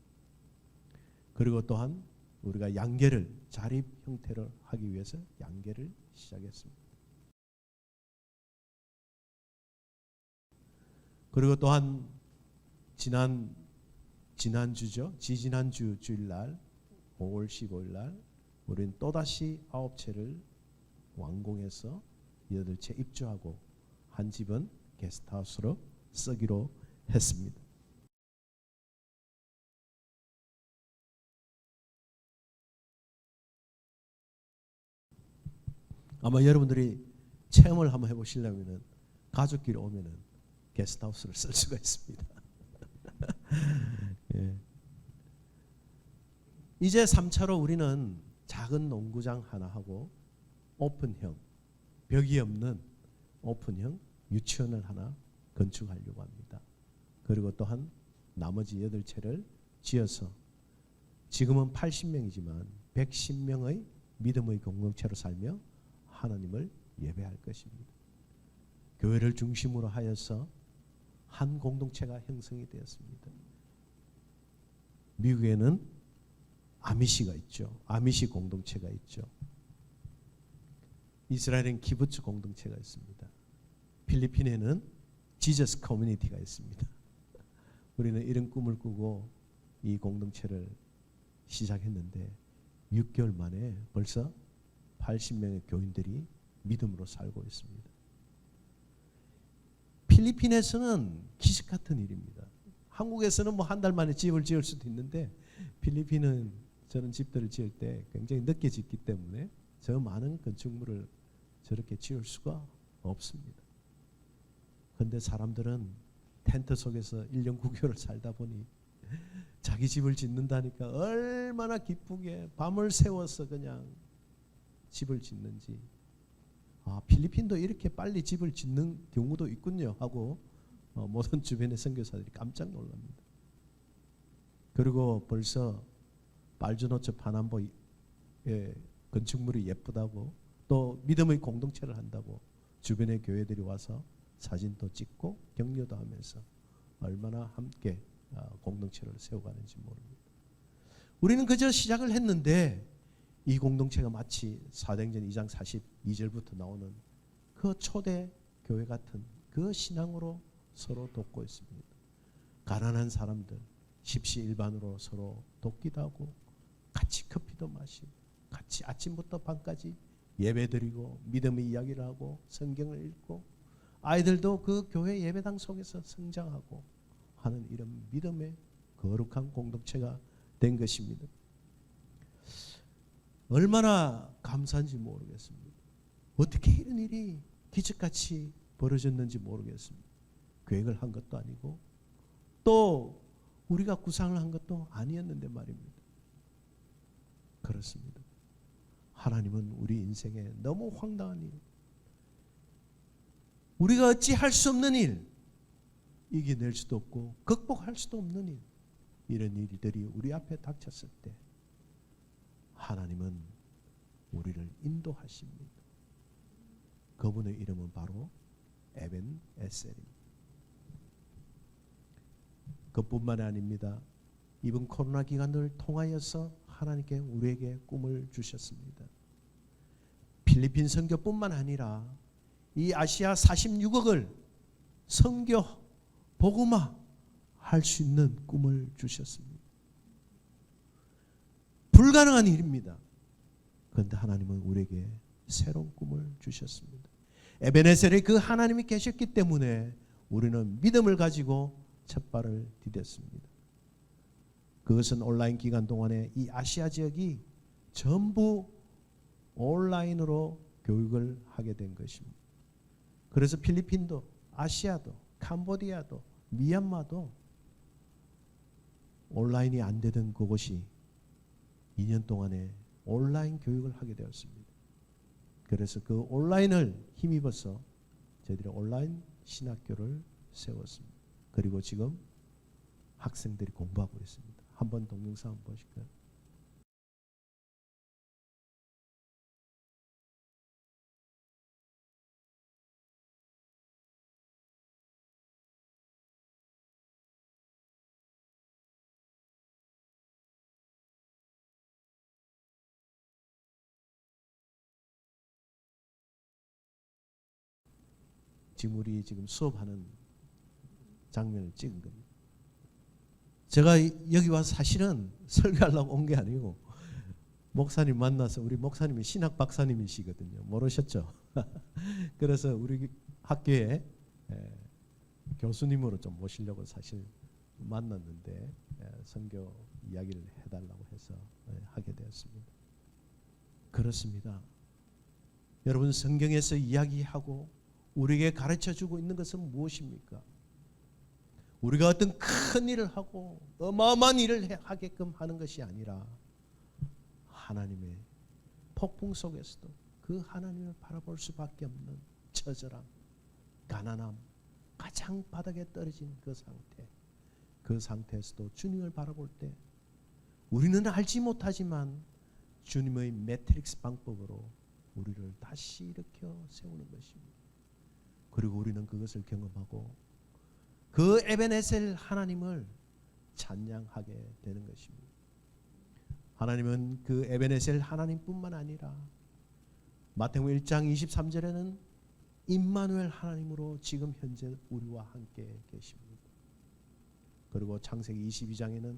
그리고 또한 우리가 양계를 자립 형태로 하기 위해서 양계를 시작했습니다. 그리고 또한 지난주죠. 지지난주 주일날 5월 15일날 우리는 또다시 9채를 완공해서 8채 입주하고 한 집은 게스트하우스로 쓰기로 했습니다. 아마 여러분들이 체험을 한번 해보시려면 가족끼리 오면은 게스트하우스를 쓸 수가 있습니다. 예. 이제 3차로 우리는 작은 농구장 하나 하고 오픈형, 벽이 없는 오픈형 유치원을 하나 건축하려고 합니다. 그리고 또한 나머지 8채를 지어서 지금은 80명이지만 110명의 믿음의 공동체로 살며 하나님을 예배할 것입니다. 교회를 중심으로 하여서 한 공동체가 형성이 되었습니다. 미국에는 아미시가 있죠. 아미시 공동체가 있죠. 이스라엘은 키부츠 공동체가 있습니다. 필리핀에는 지저스 커뮤니티가 있습니다. 우리는 이런 꿈을 꾸고 이 공동체를 시작했는데 6개월 만에 벌써 80명의 교인들이 믿음으로 살고 있습니다. 필리핀에서는 기적 같은 일입니다. 한국에서는 뭐 한 달 만에 집을 지을 수도 있는데 필리핀은 저는 집들을 지을 때 굉장히 늦게 짓기 때문에 저 많은 건축물을 저렇게 지을 수가 없습니다. 그런데 사람들은 텐트 속에서 1년 9개월을 살다 보니 자기 집을 짓는다니까 얼마나 기쁘게 밤을 새워서 그냥 집을 짓는지, 아, 필리핀도 이렇게 빨리 집을 짓는 경우도 있군요 하고 모든 주변의 선교사들이 깜짝 놀랍니다. 그리고 벌써 빨주노초 파남보 건축물이 예쁘다고 또 믿음의 공동체를 한다고 주변의 교회들이 와서 사진도 찍고 격려도 하면서 얼마나 함께 공동체를 세워가는지 모릅니다. 우리는 그저 시작을 했는데 이 공동체가 마치 사도행전 2장 42절부터 나오는 그 초대 교회 같은 그 신앙으로 서로 돕고 있습니다. 가난한 사람들 십시일반으로 서로 돕기도 하고 같이 커피도 마시고 같이 아침부터 밤까지 예배드리고 믿음의 이야기를 하고 성경을 읽고 아이들도 그 교회 예배당 속에서 성장하고 하는 이런 믿음의 거룩한 공동체가 된 것입니다. 얼마나 감사한지 모르겠습니다. 어떻게 이런 일이 기적같이 벌어졌는지 모르겠습니다. 계획을 한 것도 아니고 또 우리가 구상을 한 것도 아니었는데 말입니다. 그렇습니다. 하나님은 우리 인생에 너무 황당한 일, 우리가 어찌 할 수 없는 일, 이겨낼 수도 없고 극복할 수도 없는 일, 이런 일들이 우리 앞에 닥쳤을 때 하나님은 우리를 인도하십니다. 그분의 이름은 바로 에벤에셀입니다. 그뿐만이 아닙니다. 이번 코로나 기간을 통하여서 하나님께 우리에게 꿈을 주셨습니다. 필리핀 선교뿐만 아니라 이 아시아 46억을 선교 복음화 할 수 있는 꿈을 주셨습니다. 불가능한 일입니다. 그런데 하나님은 우리에게 새로운 꿈을 주셨습니다. 에베네셀에 그 하나님이 계셨기 때문에 우리는 믿음을 가지고 첫 발을 디뎠습니다. 그것은 온라인 기간 동안에 이 아시아 지역이 전부 온라인으로 교육을 하게 된 것입니다. 그래서 필리핀도, 아시아도, 캄보디아도, 미얀마도 온라인이 안 되던 그곳이 2년 동안에 온라인 교육을 하게 되었습니다. 그래서 그 온라인을 힘입어서 저희들이 온라인 신학교를 세웠습니다. 그리고 지금 학생들이 공부하고 있습니다. 한번 동영상 한번 보실까요? 지금 우리 지금 수업하는 장면을 찍은 겁니다. 제가 여기 와서 사실은 설교하려고 온 게 아니고 목사님 만나서, 우리 목사님이 신학 박사님이시거든요. 모르셨죠? 그래서 우리 학교에 교수님으로 좀 모시려고 사실 만났는데 선교 이야기를 해달라고 해서 하게 되었습니다. 그렇습니다. 여러분, 성경에서 이야기하고 우리에게 가르쳐주고 있는 것은 무엇입니까? 우리가 어떤 큰 일을 하고 어마어마한 일을 하게끔 하는 것이 아니라 하나님의 폭풍 속에서도 그 하나님을 바라볼 수밖에 없는 처절함, 가난함, 가장 바닥에 떨어진 그 상태에서도 주님을 바라볼 때 우리는 알지 못하지만 주님의 매트릭스 방법으로 우리를 다시 일으켜 세우는 것입니다. 그리고 우리는 그것을 경험하고 그 에베네셀 하나님을 찬양하게 되는 것입니다. 하나님은 그 에베네셀 하나님뿐만 아니라 마태복음 1장 23절에는 임마누엘 하나님으로 지금 현재 우리와 함께 계십니다. 그리고 창세기 22장에는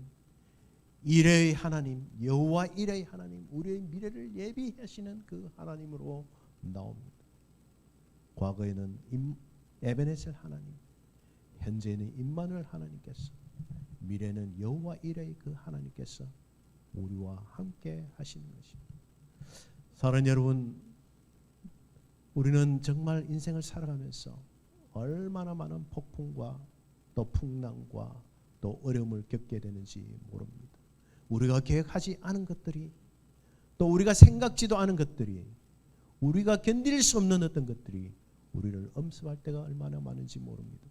이레의 하나님, 여호와 이레의 하나님, 우리의 미래를 예비하시는 그 하나님으로 나옵니다. 과거에는 에베네셀 하나님, 현재는 임마누엘 하나님께서, 미래는 여호와 이레의 그 하나님께서 우리와 함께 하시는 것입니다. 사랑하는 여러분, 우리는 정말 인생을 살아가면서 얼마나 많은 폭풍과 또 풍랑과 또 어려움을 겪게 되는지 모릅니다. 우리가 계획하지 않은 것들이, 또 우리가 생각지도 않은 것들이, 우리가 견딜 수 없는 어떤 것들이 우리를 엄습할 때가 얼마나 많은지 모릅니다.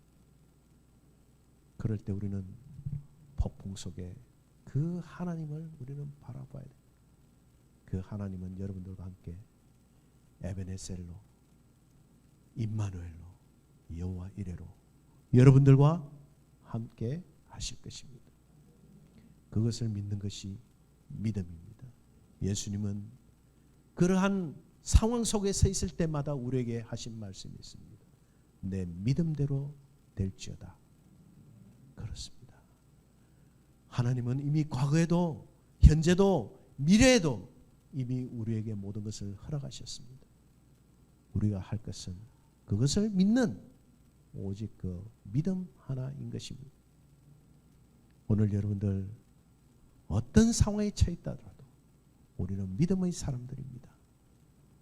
그럴 때 우리는 폭풍 속에 그 하나님을 우리는 바라봐야 됩니다. 그 하나님은 여러분들과 함께 에베네셀로, 임마누엘로, 여호와 이레로 여러분들과 함께 하실 것입니다. 그것을 믿는 것이 믿음입니다. 예수님은 그러한 상황 속에 서 있을 때마다 우리에게 하신 말씀이 있습니다. 내 믿음대로 될지어다. 그렇습니다. 하나님은 이미 과거에도 현재도 미래에도 이미 우리에게 모든 것을 허락하셨습니다. 우리가 할 것은 그것을 믿는 오직 그 믿음 하나인 것입니다. 오늘 여러분들 어떤 상황에 처해 있다더라도 우리는 믿음의 사람들입니다.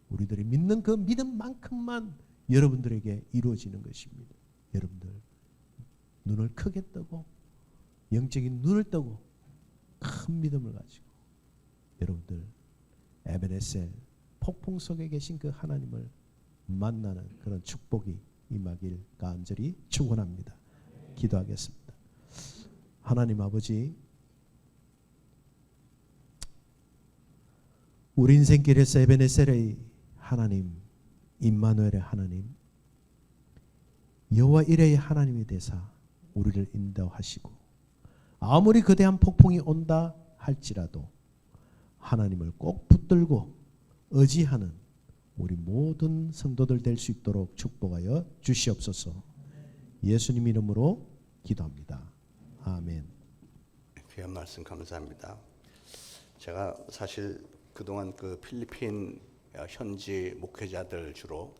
우리들이 믿는 그 믿음만큼만 여러분들에게 이루어지는 것입니다. 여러분들 눈을 크게 뜨고 영적인 눈을 뜨고 큰 믿음을 가지고 여러분들 에베네셀 폭풍 속에 계신 그 하나님을 만나는 그런 축복이 임하길 간절히 축원합니다. 기도하겠습니다. 하나님 아버지, 우리 인생길에서 에베네셀의 하나님, 임마누엘의 하나님, 여호와 이레의 하나님에 대해서 우리를 인도하시고, 아무리 거대한 폭풍이 온다 할지라도 하나님을 꼭 붙들고 의지하는 우리 모든 성도들 될 수 있도록 축복하여 주시옵소서. 예수님 이름으로 기도합니다. 아멘. 귀한 말씀 감사합니다. 제가 사실 그동안 그 필리핀 현지 목회자들 주로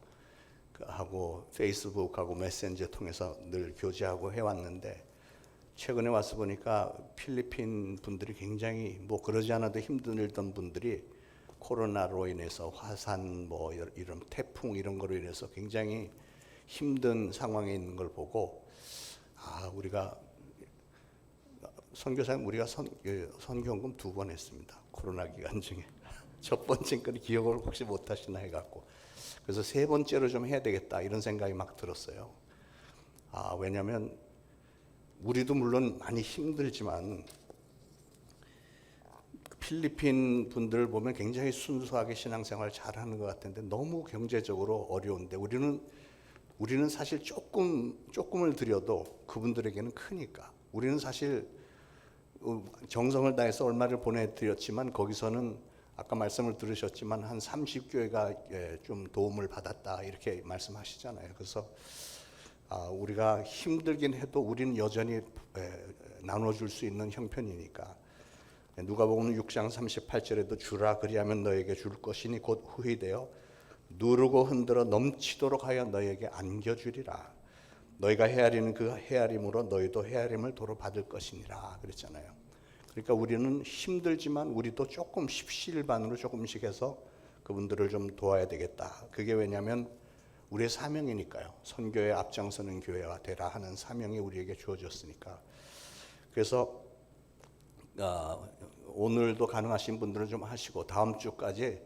하고 페이스북하고 메신저 통해서 늘 교제하고 해왔는데, 최근에 와서 보니까 필리핀 분들이 굉장히 뭐 그러지 않아도 힘들던 분들이 코로나로 인해서 화산 뭐 이런 태풍 이런 거로 인해서 굉장히 힘든 상황에 있는 걸 보고, 우리가 선교사님 우리가 선교헌금 2번 했습니다. 코로나 기간 중에. 첫 번째 거는 기억을 혹시 못 하시나 해갖고, 그래서 3번째로 좀 해야 되겠다 이런 생각이 막 들었어요. 왜냐하면 우리도 물론 많이 힘들지만 필리핀 분들을 보면 굉장히 순수하게 신앙생활 잘하는 것 같은데 너무 경제적으로 어려운데 우리는 사실 조금을 드려도 그분들에게는 크니까, 우리는 사실 정성을 다해서 얼마를 보내드렸지만 거기서는 아까 말씀을 들으셨지만 한 30교회가 좀 도움을 받았다 이렇게 말씀하시잖아요. 그래서 우리가 힘들긴 해도 우리는 여전히 나눠줄 수 있는 형편이니까, 누가복음 6장 38절에도 주라 그리하면 너에게 줄 것이니 곧 후히되어 누르고 흔들어 넘치도록 하여 너에게 안겨주리라. 너희가 헤아리는 그 헤아림으로 너희도 헤아림을 도로 받을 것이니라 그랬잖아요. 그러니까 우리는 힘들지만 우리도 조금 십시일반으로 조금씩 해서 그분들을 좀 도와야 되겠다. 그게 왜냐하면 우리의 사명이니까요. 선교에 앞장서는 교회가 되라 하는 사명이 우리에게 주어졌으니까. 그래서 오늘도 가능하신 분들은 좀 하시고 다음 주까지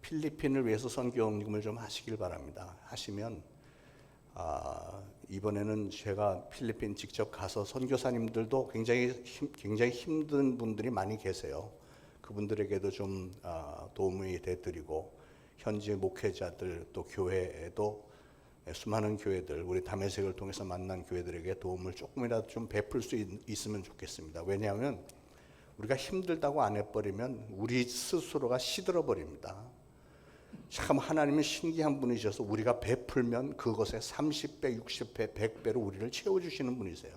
필리핀을 위해서 선교헌금을 좀 하시길 바랍니다. 하시면 이번에는 제가 필리핀 직접 가서 선교사님들도 굉장히 힘든 분들이 많이 계세요. 그분들에게도 좀 도움이 되드리고, 현지 목회자들 또 교회에도 수많은 교회들, 우리 담에색을 통해서 만난 교회들에게 도움을 조금이라도 좀 베풀 수 있으면 좋겠습니다. 왜냐하면 우리가 힘들다고 안 해버리면 우리 스스로가 시들어 버립니다. 참 하나님은 신기한 분이셔서 우리가 베풀면 그것에 30배, 60배, 100배로 우리를 채워주시는 분이세요.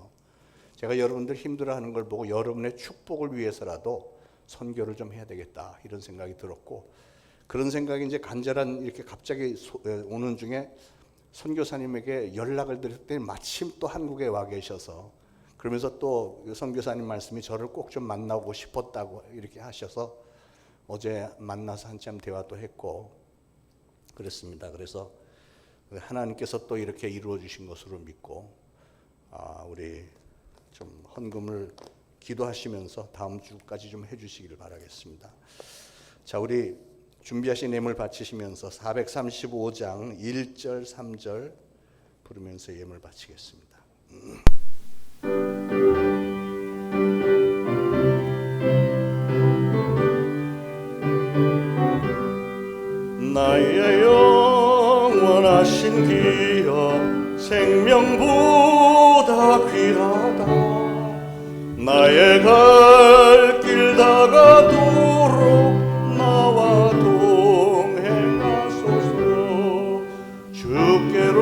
제가 여러분들 힘들어하는 걸 보고 여러분의 축복을 위해서라도 선교를 좀 해야 되겠다 이런 생각이 들었고, 그런 생각이 이제 간절한 이렇게 갑자기 오는 중에 선교사님에게 연락을 드렸더니 마침 또 한국에 와 계셔서, 그러면서 또 선교사님 말씀이 저를 꼭 좀 만나고 싶었다고 이렇게 하셔서 어제 만나서 한참 대화도 했고 그랬습니다. 그래서 하나님께서 또 이렇게 이루어 주신 것으로 믿고 우리 좀 헌금을 기도하시면서 다음 주까지 좀 해주시기를 바라겠습니다. 자, 우리 준비하신 예물 바치시면서 435장 1절 3절 부르면서 예물 바치겠습니다. 나의 영원하신 기업 생명보다 귀하다. 나의 갈 길 다가도록 나와 동행하소서. 주께로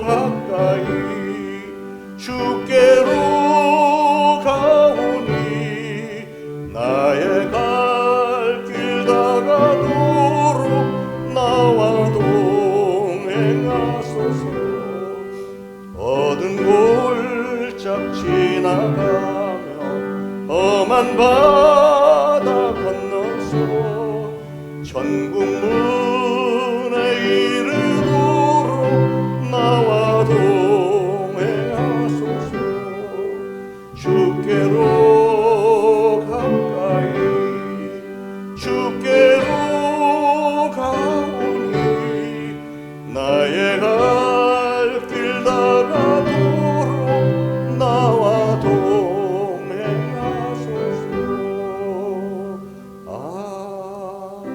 가까이 주께로 가오니 나의 갈 길 다가도록 나와 동행하소서. 어두운 골짝 지나가며 험한 바다 건너서 천국 문에 이르도록 나와 동행하소서. 주께로 가까이 주께로 가오니 나의 갈 길 다가도록 나와 동행하소서. 아멘.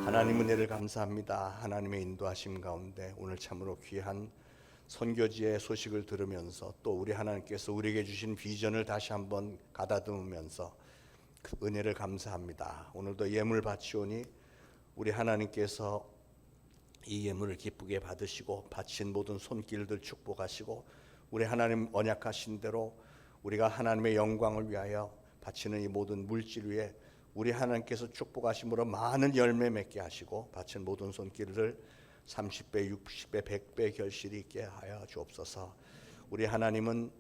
하나님 은혜를 감사합니다. 하나님의 인도하심 가운데 오늘 참으로 귀한 선교지의 소식을 들으면서 또 우리 하나님께서 우리에게 주신 비전을 다시 한번 가다듬으면서 그 은혜를 감사합니다. 오늘도 예물 바치오니 우리 하나님께서 이 예물을 기쁘게 받으시고 바친 모든 손길들 축복하시고 우리 하나님 언약하신 대로 우리가 하나님의 영광을 위하여 바치는 이 모든 물질 위에 우리 하나님께서 축복하심으로 많은 열매 맺게 하시고 바친 모든 손길을 30배, 60배, 100배 결실이 있게 하여 주옵소서. 우리 하나님은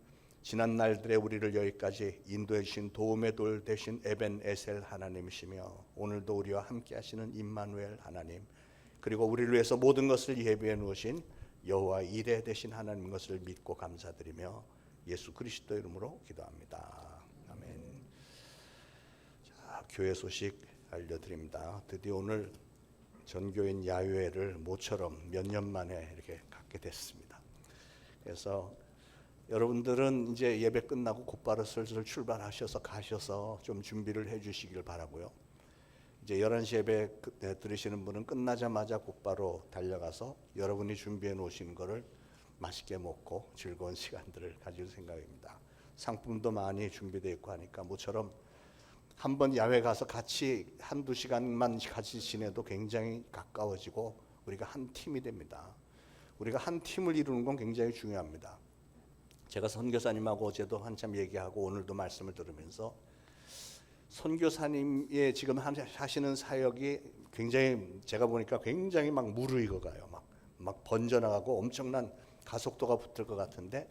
지난 날들에 우리를 여기까지 인도해 주신 도움의 돌 되신 에벤 에셀 하나님이시며 오늘도 우리와 함께 하시는 임마누엘 하나님, 그리고 우리를 위해서 모든 것을 예비해 놓으신 여호와 이레 되신 하나님 것을 믿고 감사드리며 예수 그리스도 이름으로 기도합니다. 아멘. 자, 교회 소식 알려드립니다. 드디어 오늘 전교인 야유회를 모처럼 몇 년 만에 이렇게 갖게 됐습니다. 그래서 여러분들은 이제 예배 끝나고 곧바로 슬슬 출발하셔서 가셔서 좀 준비를 해 주시길 바라고요. 이제 11시 예배 들으시는 분은 끝나자마자 곧바로 달려가서 여러분이 준비해 놓으신 거를 맛있게 먹고 즐거운 시간들을 가질 생각입니다. 상품도 많이 준비되어 있고 하니까 모처럼 한번 야외 가서 같이 한두 시간만 같이 지내도 굉장히 가까워지고 우리가 한 팀이 됩니다. 우리가 한 팀을 이루는 건 굉장히 중요합니다. 제가 선교사님하고 어제도 한참 얘기하고 오늘도 말씀을 들으면서 선교사님의 지금 하시는 사역이 굉장히 제가 보니까 굉장히 막 무르익어가요. 막 번져나가고 엄청난 가속도가 붙을 것 같은데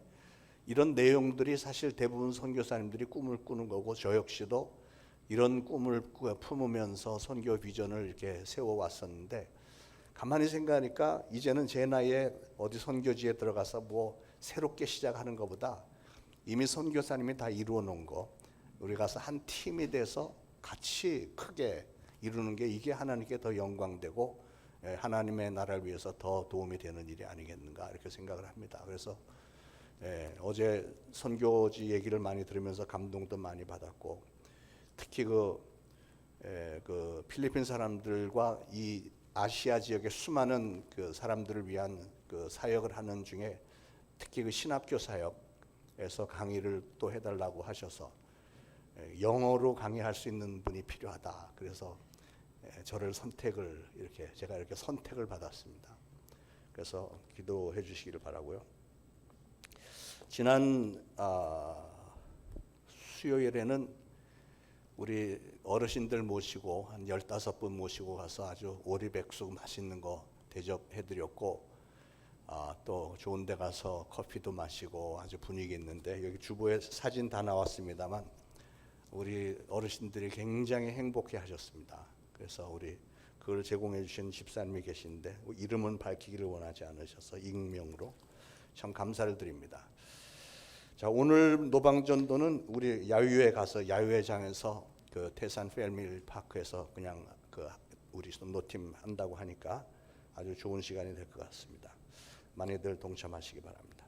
이런 내용들이 사실 대부분 선교사님들이 꿈을 꾸는 거고 저 역시도 이런 꿈을 품으면서 선교 비전을 이렇게 세워왔었는데 가만히 생각하니까 이제는 제 나이에 어디 선교지에 들어가서 뭐 새롭게 시작하는 것보다 이미 선교사님이 다 이루어 놓은 거 우리 가서 한 팀이 돼서 같이 크게 이루는 게 이게 하나님께 더 영광되고 하나님의 나라를 위해서 더 도움이 되는 일이 아니겠는가 이렇게 생각을 합니다. 그래서 어제 선교지 얘기를 많이 들으면서 감동도 많이 받았고 특히 그 필리핀 사람들과 이 아시아 지역의 수많은 그 사람들을 위한 그 사역을 하는 중에 특히 그 신학교 사역에서 강의를 또 해달라고 하셔서 영어로 강의할 수 있는 분이 필요하다. 그래서 저를 제가 이렇게 선택을 받았습니다. 그래서 기도해 주시기를 바라고요. 지난 수요일에는 우리 어르신들 모시고 한 15분 모시고 가서 아주 오리백숙 맛있는 거 대접해 드렸고 또 좋은 데 가서 커피도 마시고 아주 분위기 있는데 여기 주보에 사진 다 나왔습니다만 우리 어르신들이 굉장히 행복해 하셨습니다. 그래서 우리 그걸 제공해 주신 집사님이 계신데 이름은 밝히기를 원하지 않으셔서 익명으로 참 감사를 드립니다. 자, 오늘 노방전도는 우리 야유회 가서 야유회장에서 그 태산 패밀리 파크에서 그냥 그 우리 선도팀 한다고 하니까 아주 좋은 시간이 될 것 같습니다. 많이들 동참하시기 바랍니다.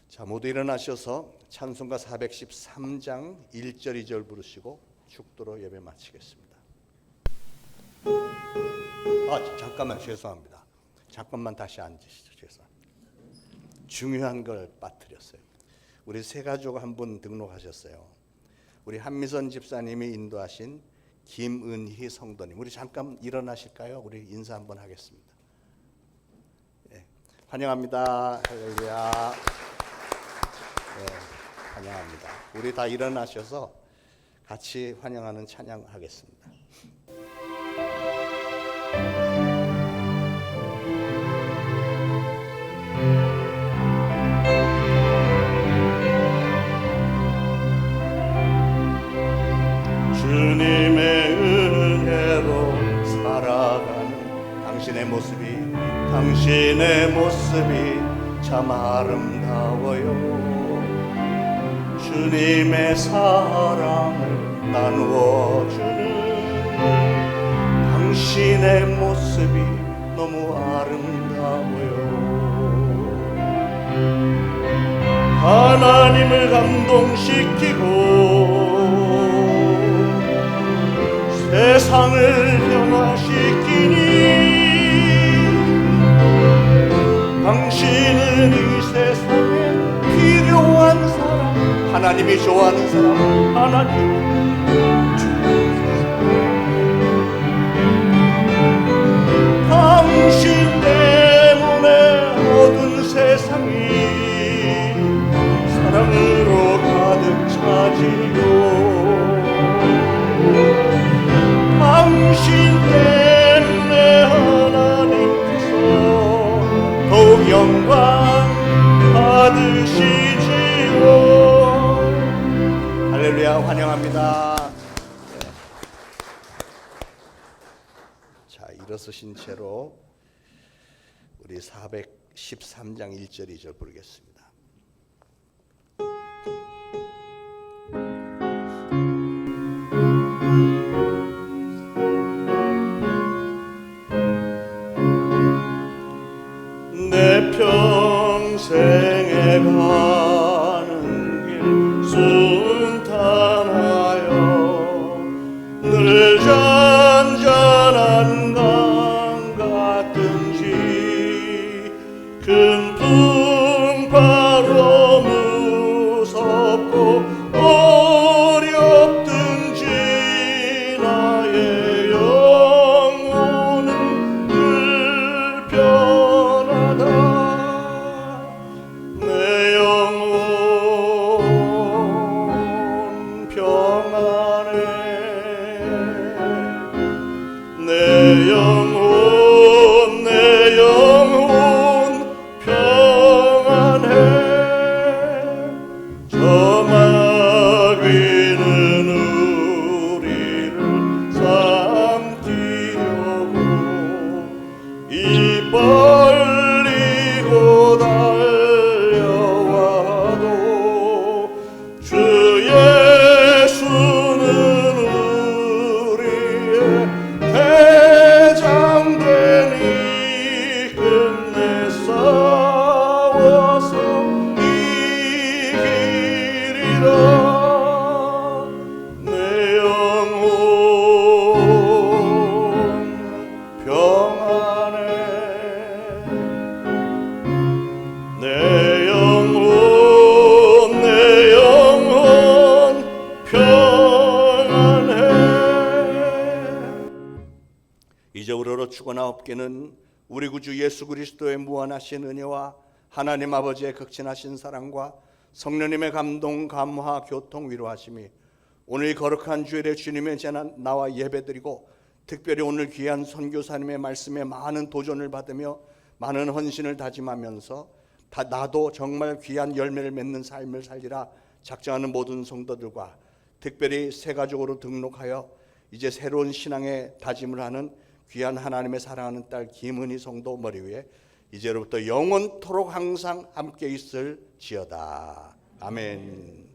자, 모두 일어나셔서 찬송가 413장 1절 2절 부르시고 축도로 예배 마치겠습니다. 잠깐만 죄송합니다. 잠깐만 다시 앉으시죠. 죄송합니다. 중요한 걸 빠뜨렸어요. 우리 세 가족 한 분 등록하셨어요. 우리 한미선 집사님이 인도하신 김은희 성도님. 우리 잠깐 일어나실까요? 우리 인사 한번 하겠습니다. 환영합니다. 할렐루야. 환영합니다. 우리 다 일어나셔서 같이 환영하는 찬양하겠습니다. 주님의 은혜로 살아가는 당신의 모습이 참 아름다워요. 주님의 사랑을 나누어주는 당신의 모습이 너무 아름다워요. 하나님을 감동시키고 세상을 변화시키니 당신은 이 세상에 필요한 사람, 하나님이 좋아하는 사람, 하나님 당신 때문에 모든 세상이 사랑으로 가득 차지요. 당신 때문에 하나님께서 환영합니다. 네. 자, 일어서신 채로 우리 413장 1절 2절 부르겠습니다. 내 평생에 가는 길 순탄하여 늘 잔잔한 강 같든지 큰 풍파로 무섭고 어렵든지 나의 영혼은 늘 변하다. 내 영혼 평안해. 내 영혼 평안해. 저 마귀는 우리를 삼키려고 입 벌리고 달려와도 주 예수는 우리의 대장되니 끝내 싸워서 이기리라. 내 영혼 평안해. 내 영혼 평안해. 이제 우러러 죽어나옵기는 우리 구주 예수 그리스도의 무한하신 은혜와 하나님 아버지의 극진하신 사랑과 성령님의 감동, 감화, 교통, 위로하심이 오늘 거룩한 주일에 주님의 재난 나와 예배드리고 특별히 오늘 귀한 선교사님의 말씀에 많은 도전을 받으며 많은 헌신을 다짐하면서 나도 정말 귀한 열매를 맺는 삶을 살리라 작정하는 모든 성도들과 특별히 새 가족으로 등록하여 이제 새로운 신앙의 다짐을 하는 귀한 하나님의 사랑하는 딸 김은희 성도 머리 위에 이제로부터 영원토록 항상 함께 있을지어다. 아멘.